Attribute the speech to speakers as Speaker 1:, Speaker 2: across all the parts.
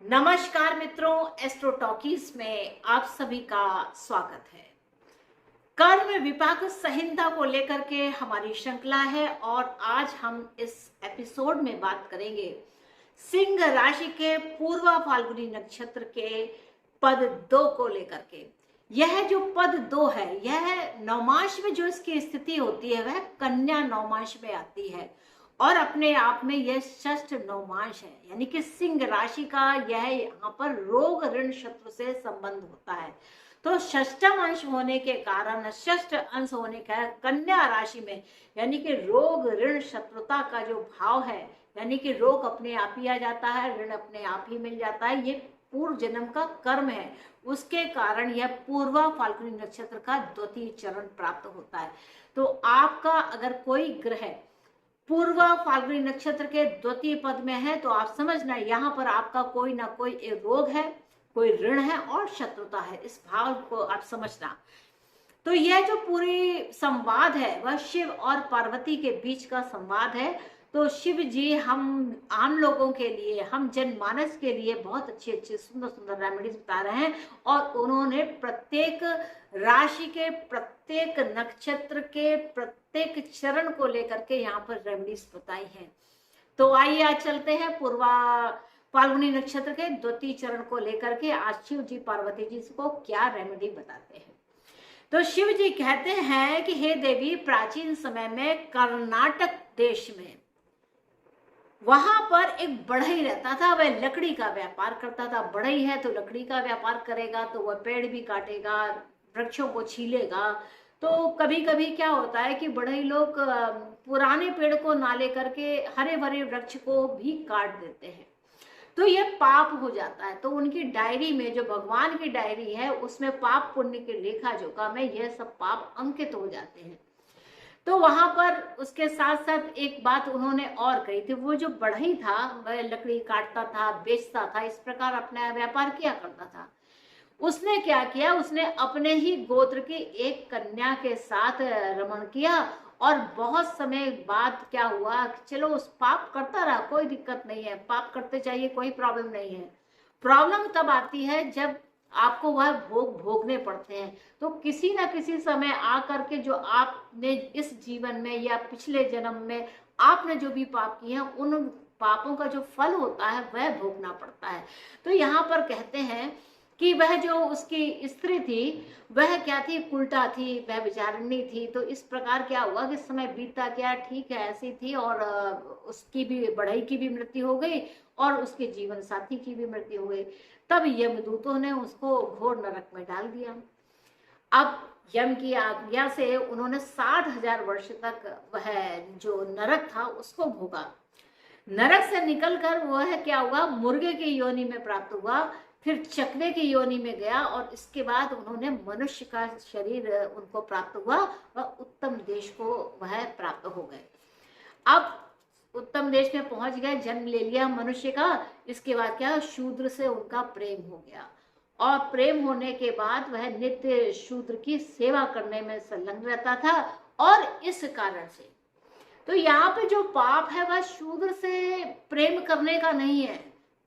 Speaker 1: नमस्कार मित्रों, astro talkies में आप सभी का स्वागत है। कर्म विपाक संहिता को लेकर के हमारी श्रृंखला है और आज हम इस एपिसोड में बात करेंगे सिंह राशि के पूर्वा फाल्गुनी नक्षत्र के पद 2 को लेकर के। यह जो पद 2 है, यह नवमास में जो इसकी स्थिति होती है वह कन्या नवमास में आती है और अपने आप में यह षष्ठ नवमांश है, यानी कि सिंह राशि का यह यहाँ पर रोग ऋण शत्रु से संबंध होता है। तो षष्ठम अंश होने के कारण, षष्ठ अंश होने का कन्या राशि में यानी कि रोग ऋण शत्रुता का जो भाव है, यानी कि रोग अपने आप ही आ जाता है, ऋण अपने आप ही मिल जाता है, ये पूर्व जन्म का कर्म है। उसके कारण यह पूर्वा फाल्गुनी नक्षत्र का द्वितीय चरण प्राप्त होता है। तो आपका अगर कोई ग्रह पूर्वा फाल्गुनी नक्षत्र के द्वितीय पद में है तो आप समझना यहाँ पर आपका कोई ना कोई एक रोग है, कोई ऋण है और शत्रुता है। इस भाव को आप समझना। तो यह जो पूरी संवाद है वह शिव और पार्वती के बीच का संवाद है। तो शिव जी हम आम लोगों के लिए, हम जनमानस के लिए बहुत अच्छे अच्छे सुंदर सुंदर रेमेडीज बता रहे हैं और उन्होंने प्रत्येक राशि के, प्रत्येक नक्षत्र के, प्रत्येक चरण को लेकर के यहाँ पर रेमेडीज बताई हैं। तो आइए आज चलते हैं पूर्वा फाल्गुनी नक्षत्र के द्वितीय चरण को लेकर के। आज शिव जी पार्वती जी को क्या रेमेडी बताते हैं। तो शिव जी कहते हैं कि हे देवी, प्राचीन समय में कर्नाटक देश में वहां पर एक बढ़ई रहता था। वह लकड़ी का व्यापार करता था। बढ़ई है तो लकड़ी का व्यापार करेगा, तो वह पेड़ भी काटेगा, वृक्षों को छीलेगा। तो कभी कभी क्या होता है कि बढ़ई लोग पुराने पेड़ को ना लेकर के हरे भरे वृक्ष को भी काट देते हैं, तो यह पाप हो जाता है। तो उनकी डायरी में, जो भगवान की डायरी है, उसमें पाप पुण्य के लेखा जोखा में यह सब पाप अंकित हो जाते हैं। तो वहां पर उसके साथ साथ एक बात उन्होंने और कही थी। वो जो बढ़ई था वह लकड़ी काटता था, बेचता था, इस प्रकार अपना व्यापार किया करता था। उसने क्या किया, उसने अपने ही गोत्र की एक कन्या के साथ रमण किया और बहुत समय बाद क्या हुआ, चलो उस पाप करता रहा, कोई दिक्कत नहीं है, पाप करते चाहिए, कोई प्रॉब्लम नहीं है। प्रॉब्लम तब आती है जब आपको वह भोग भोगने पड़ते हैं। तो किसी ना किसी समय आकर के जो आपने इस जीवन में या पिछले जन्म में आपने जो भी पाप किए हैं, उन पापों का जो फल होता है वह भोगना पड़ता है। तो यहाँ पर कहते हैं कि वह जो उसकी स्त्री थी वह क्या थी, उल्टा थी, वह विचारणी थी। तो इस प्रकार क्या हुआ कि समय बीतता गया, ठीक है, ऐसी थी और उसकी भी, बढ़ई की भी मृत्यु हो गई और उसके जीवन साथी की भी मृत्यु हो गई। तब यमदूतों ने उसको घोर नरक में डाल दिया। अब यम की आज्ञा से उन्होंने 60,000 वर्ष तक वह जो नरक था उसको भोगा। नरक से निकलकर वह क्या हुआ, मुर्गे की योनि में प्राप्त हुआ, फिर चकवे की योनि में गया और इसके बाद उन्होंने मनुष्य का शरीर उनको प्राप्त हुआ और उत्तम देश को वह प्राप्त हो गए। अब उत्तम देश में पहुंच गए, जन्म ले लिया मनुष्य का। इसके बाद क्या, शूद्र से उनका प्रेम हो गया और प्रेम होने के बाद वह नित्य शूद्र की सेवा करने में संलग्न रहता था। और इस कारण से तो यहाँ पे जो पाप है वह शूद्र से प्रेम करने का नहीं है।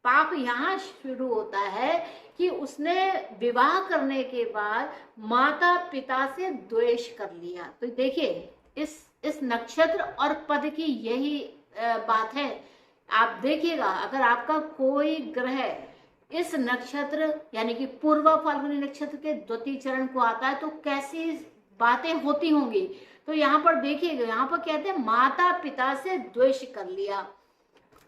Speaker 1: पाप यहाँ शुरू होता है कि उसने विवाह करने के बाद माता पिता से द्वेष कर लिया। तो देखिए इस नक्षत्र और पद की यही बात है। आप देखिएगा, अगर आपका कोई ग्रह इस नक्षत्र यानी कि पूर्वा फाल्गुनी नक्षत्र के द्वितीय चरण को आता है तो कैसी बातें होती होंगी। तो यहाँ पर देखिएगा, यहाँ पर कहते हैं माता पिता से द्वेष कर लिया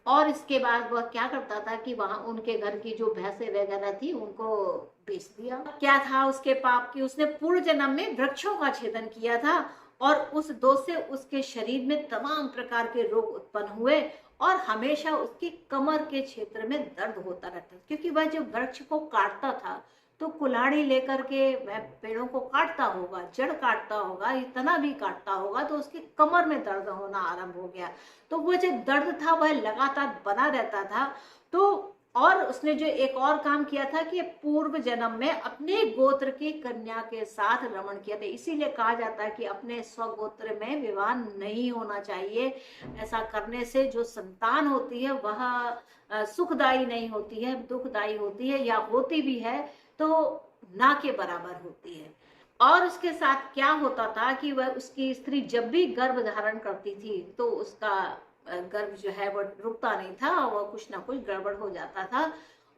Speaker 1: और इसके बाद वह क्या करता था कि वहां उनके घर की जो भैंसें वगैरह थी उनको बेच दिया। क्या था उसके पाप की, उसने पूर्व जन्म में वृक्षों का छेदन किया था और उस दोष से उसके शरीर में तमाम प्रकार के रोग उत्पन्न हुए और हमेशा उसकी कमर के क्षेत्र में दर्द होता रहता, क्योंकि वह जब वृक्ष को काटता था तो कुल्हाड़ी लेकर के वह पेड़ों को काटता होगा, जड़ काटता होगा, इतना भी काटता होगा, तो उसकी कमर में दर्द होना आरंभ हो गया। तो वो जो दर्द था वह लगातार बना रहता था। तो और उसने जो एक और काम किया था कि पूर्व जन्म में अपने गोत्र की कन्या के साथ रमण किया था। इसीलिए कहा जाता है कि अपने स्वगोत्र में विवाह नहीं होना चाहिए। ऐसा करने से जो संतान होती है वह सुखदायी नहीं होती है, दुखदायी होती है, या होती भी है तो ना के बराबर होती है। और उसके साथ क्या होता था कि वह उसकी स्त्री जब भी गर्भ धारण करती थी तो उसका गर्भ जो है वो रुकता नहीं था, वह कुछ ना कुछ गड़बड़ हो जाता था।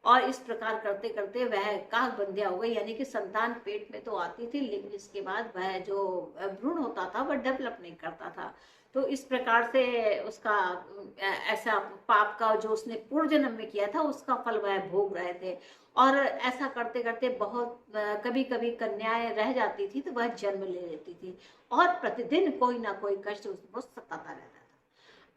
Speaker 1: और इस प्रकार करते करते वह काक बंधिया हो गई, यानी कि संतान पेट में तो आती थी लेकिन इसके बाद वह जो भ्रूण होता था वह डेवलप नहीं करता था। तो इस प्रकार से उसका ऐसा पाप का जो उसने पूर्व जन्म में किया था उसका फल वह भोग रहे थे। और ऐसा करते करते बहुत कभी कभी कन्याएं रह जाती थी तो वह जन्म ले लेती थी और प्रतिदिन कोई ना कोई कष्ट उसको सताता रहता था।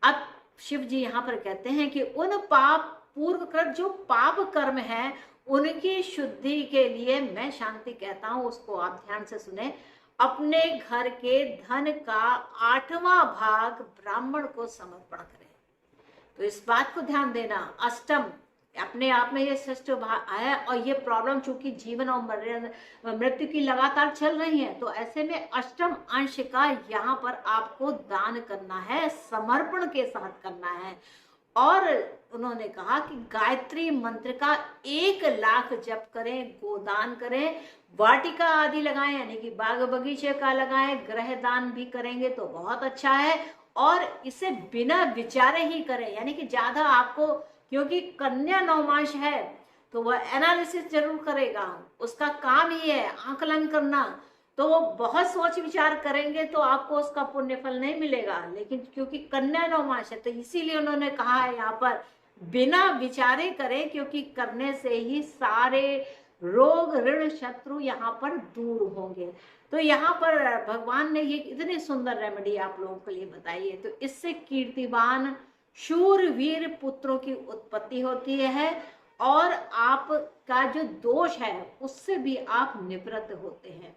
Speaker 1: अब शिव जी यहाँ पर कहते हैं कि उन पाप पूर्वकृत जो पाप कर्म है उनकी शुद्धि के लिए मैं शांति कहता हूं, उसको आप ध्यान से सुने। अपने घर के धन का 8वां भाग ब्राह्मण को समर्पण करें। तो इस बात को ध्यान देना, अष्टम अपने आप में ये श्रेष्ठ है और ये प्रॉब्लम चूंकि जीवन और मृत्यु की लगातार चल रही है तो ऐसे में अष्टम अंश का यहाँ पर आपको दान करना है, समर्पण के साथ करना है। और उन्होंने कहा कि गायत्री मंत्र का 1 लाख जप करें, गोदान करें, वाटिका आदि लगाएं, यानी कि बाग बगीचे का लगाएं, ग्रह दान भी करेंगे तो बहुत अच्छा है। और इसे बिना विचारे ही करें, यानी कि ज्यादा आपको, क्योंकि कन्या नवमांश है तो वह एनालिसिस जरूर करेगा, उसका काम ही है आंकलन करना। तो वो बहुत सोच विचार करेंगे तो आपको उसका पुण्य फल नहीं मिलेगा। लेकिन क्योंकि कन्या नवमांश है तो इसीलिए उन्होंने कहा है यहाँ पर बिना विचारे करें, क्योंकि करने से ही सारे रोग ऋण शत्रु यहाँ पर दूर होंगे। तो यहाँ पर भगवान ने ये इतनी सुंदर रेमेडी आप लोगों के लिए बताई है। तो इससे कीर्तिवान शूरवीर पुत्रों की उत्पत्ति होती है और आपका जो दोष है उससे भी आप निवृत्त होते हैं।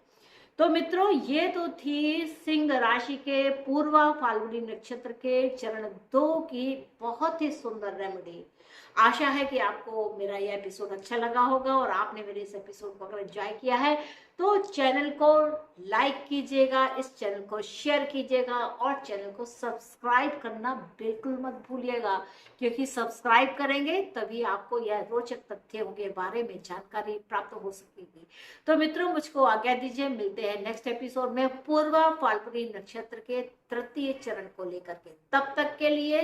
Speaker 1: तो मित्रों ये तो थी सिंह राशि के पूर्वा फाल्गुनी नक्षत्र के चरण 2 की बहुत ही सुंदर रेमेडी। आशा है कि आपको मेरा यह एपिसोड अच्छा लगा होगा और आपने मेरे इस एपिसोड को अगर एंजॉय किया है तो चैनल को लाइक कीजिएगा, इस चैनल को शेयर कीजिएगा और चैनल को सब्सक्राइब करना बिल्कुल मत भूलिएगा, क्योंकि सब्सक्राइब करेंगे तभी आपको यह रोचक तथ्यों के बारे में जानकारी प्राप्त हो सकेगी। तो मित्रों मुझको आज्ञा दीजिए, मिलते हैं नेक्स्ट एपिसोड में पूर्वा फाल्गुनी नक्षत्र के 3य चरण को लेकर के। तब तक के लिए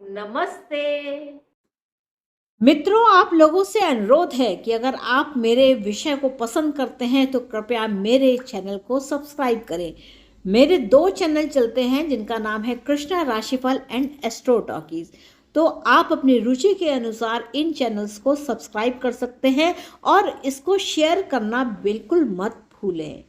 Speaker 1: नमस्ते। मित्रों आप लोगों से अनुरोध है कि अगर आप मेरे विषय को पसंद करते हैं तो कृपया मेरे चैनल को सब्सक्राइब करें। मेरे 2 चैनल चलते हैं जिनका नाम है कृष्णा राशिफल एंड एस्ट्रो टॉकीज। तो आप अपनी रुचि के अनुसार इन चैनल्स को सब्सक्राइब कर सकते हैं और इसको शेयर करना बिल्कुल मत भूलें।